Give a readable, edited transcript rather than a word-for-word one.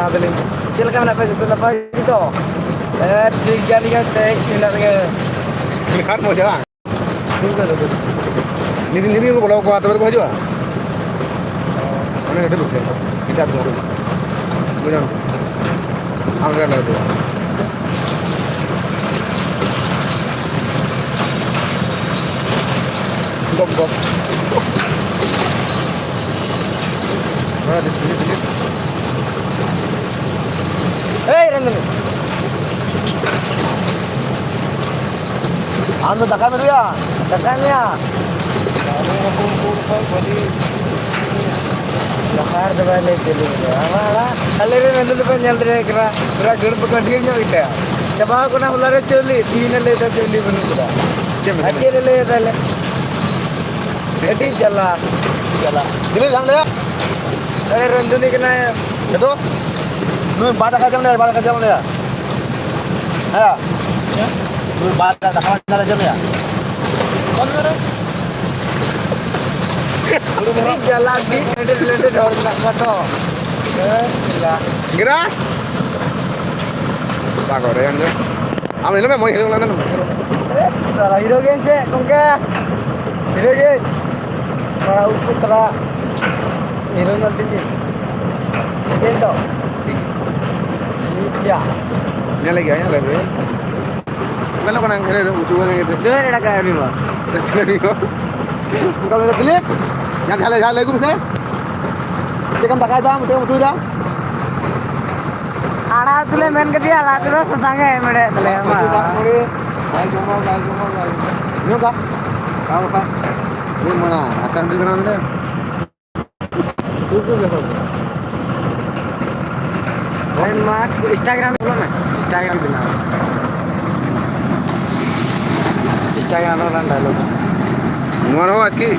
Cila kan apa itu lepas itu? Tiga lihat tek tidak ke. Lihat mau jalan. Tiga tu. Ini lu kalau gua terus gua aja. Mana ada dulu kita tu. Bukan. Angkat lah tu. Gop. Mana di sini. Hei, Randy. Anu tekan dulu ya. Tekannya. Dakar balik dulu. Awalnya kalian Randy tu penyal deh kira gerb continue kita. Coba aku nak ular coli, तीन ले तो coli बनु kita. Akhirnya le dah. Jadi jalan. Ini yang dia. Randy ni kena ya. Itu. Nu badak jam dia. Ya. Nu badak dah jam ya. Ini jalan di lender orang nak foto. Kira? Tak kau yang tu. Am ini memang hero lanan. Salah hero game sih, kongka. Hero game. Kalau putra hero nanti ni. Gitu. Ya. Ini lagi. Kalau kau nak hero tu juga gitu. Dua ada kaya ni mah. Kalau ada klip, yang hal lagi mesti. Cekam tak ada, mutu dah. Anak tu le main kerja, anak tu le sesangga mede tu le. Baik. Ini apa? Kau apa? Ini mana? Akan beli mana ni? Itu betul. Main mat Instagram belum main? Instagram belum. Instagram orang dah lupa. Mana आज की